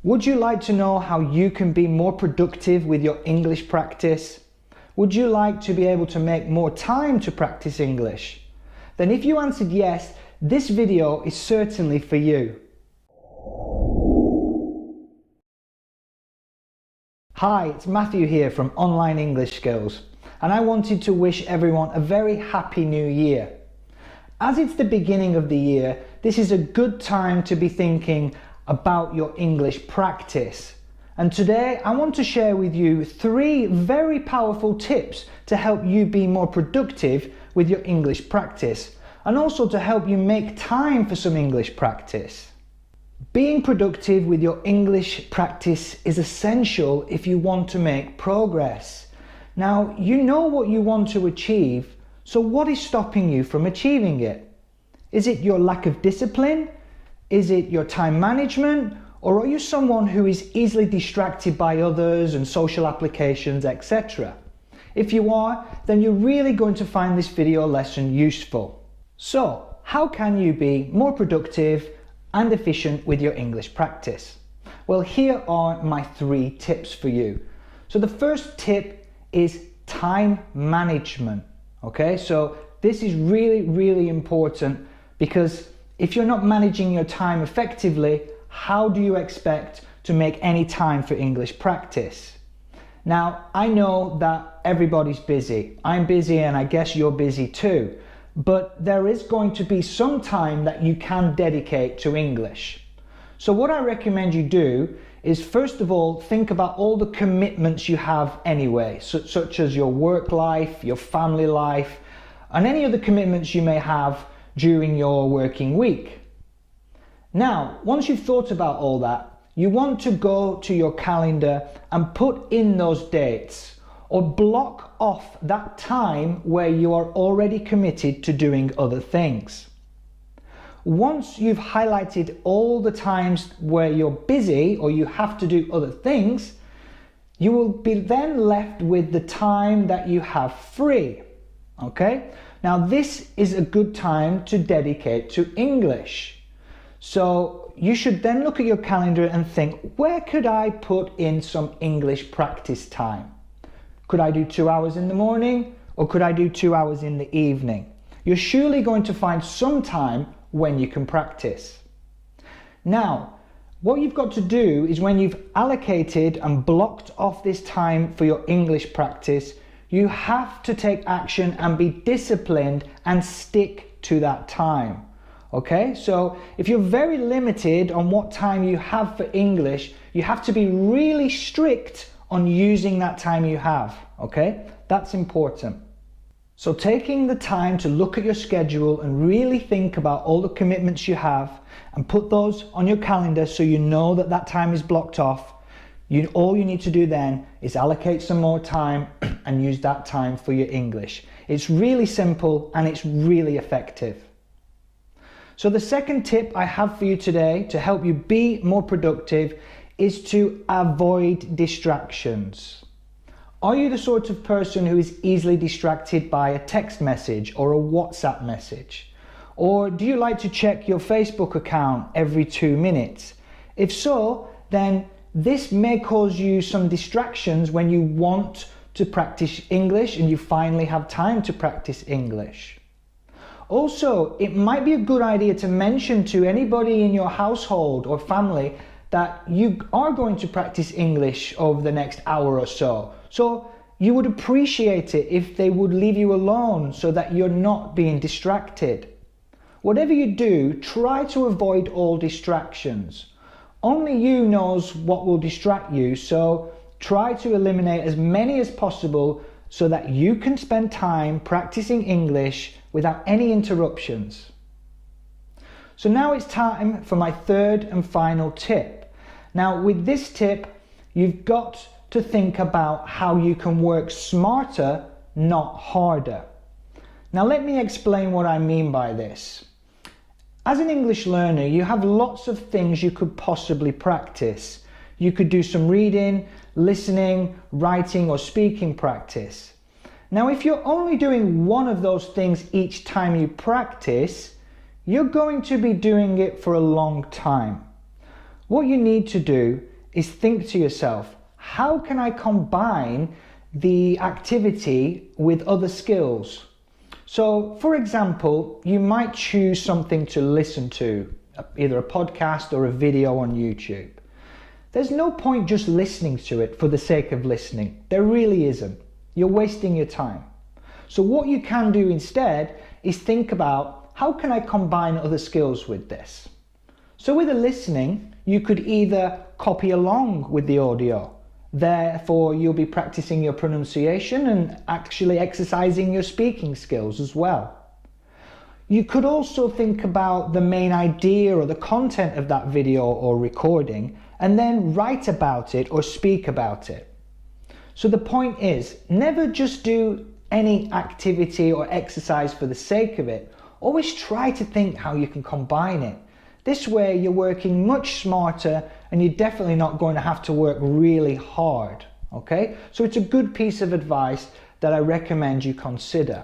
Would you like to know how you can be more productive with your English practice? Would you like to be able to make more time to practice English? Then if you answered yes, this video is certainly for you. Hi, it's Matthew here from Online English Skills, and I wanted to wish everyone a very happy new year. As it's the beginning of the year, this is a good time to be thinking about your English practice. And today I want to share with you 3 very powerful tips to help you be more productive with your English practice, and also to help you make time for some English practice. Being productive with your English practice is essential if you want to make progress. Now, you know what you want to achieve, so what is stopping you from achieving it? Is it your lack of discipline? Is it your time management? Or are you someone who is easily distracted by others and social applications, etc.? If you are, then you're really going to find this video lesson useful. So, how can you be more productive and efficient with your English practice? Well, here are my 3 tips for you. So the first tip is time management. Okay, so this is really important, because if you're not managing your time effectively, how do you expect to make any time for English practice? Now, I know that everybody's busy. I'm busy, and I guess you're busy too. But there is going to be some time that you can dedicate to English. So what I recommend you do is, first of all, think about all the commitments you have anyway, such as your work life, your family life, and any other commitments you may have during your working week. Now, once you've thought about all that, you want to go to your calendar and put in those dates, or block off that time where you are already committed to doing other things. Once you've highlighted all the times where you're busy or you have to do other things, you will be then left with the time that you have free. Okay? Now, this is a good time to dedicate to English. So you should then look at your calendar and think, where could I put in some English practice time? Could I do 2 hours in the morning, or could I do 2 hours in the evening? You're surely going to find some time when you can practice. Now, what you've got to do is, when you've allocated and blocked off this time for your English practice, you have to take action and be disciplined and stick to that time. Okay, so if you're very limited on what time you have for English, you have to be really strict on using that time you have. Okay, that's important. So taking the time to look at your schedule and really think about all the commitments you have, and put those on your calendar so you know that that time is blocked off. All you need to do then is allocate some more time and use that time for your English. It's really simple and it's really effective. So the second tip I have for you today to help you be more productive is to avoid distractions. Are you the sort of person who is easily distracted by a text message or a WhatsApp message? Or do you like to check your Facebook account every 2 minutes? If so, then this may cause you some distractions when you want to practice English and you finally have time to practice English. Also, it might be a good idea to mention to anybody in your household or family that you are going to practice English over the next hour or so. So you would appreciate it if they would leave you alone so that you're not being distracted. Whatever you do, try to avoid all distractions. Only you knows what will distract you, so try to eliminate as many as possible so that you can spend time practicing English without any interruptions. So now it's time for my third and final tip. Now, with this tip, you've got to think about how you can work smarter, not harder. Now, let me explain what I mean by this. As an English learner, you have lots of things you could possibly practice. You could do some reading, listening, writing, or speaking practice. Now, if you're only doing one of those things each time you practice, you're going to be doing it for a long time. What you need to do is think to yourself, how can I combine the activity with other skills? So, for example, you might choose something to listen to, either a podcast or a video on YouTube. There's no point just listening to it for the sake of listening. There really isn't. You're wasting your time. So what you can do instead is think about, how can I combine other skills with this? So with the listening, you could either copy along with the audio. Therefore, you'll be practicing your pronunciation and actually exercising your speaking skills as well. You could also think about the main idea or the content of that video or recording and then write about it or speak about it. So the point is, never just do any activity or exercise for the sake of it. Always try to think how you can combine it. This way you're working much smarter and you're definitely not going to have to work really hard. Okay? So it's a good piece of advice that I recommend you consider.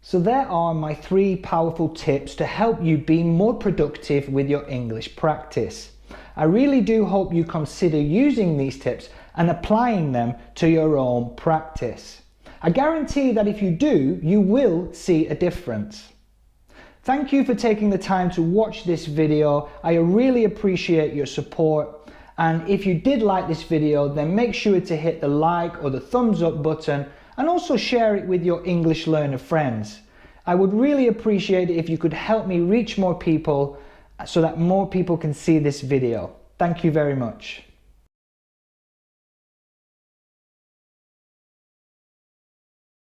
So there are my 3 powerful tips to help you be more productive with your English practice. I really do hope you consider using these tips and applying them to your own practice. I guarantee that if you do, you will see a difference. Thank you for taking the time to watch this video. I really appreciate your support. And if you did like this video, then make sure to hit the like or the thumbs up button and also share it with your English learner friends. I would really appreciate it if you could help me reach more people so that more people can see this video. Thank you very much.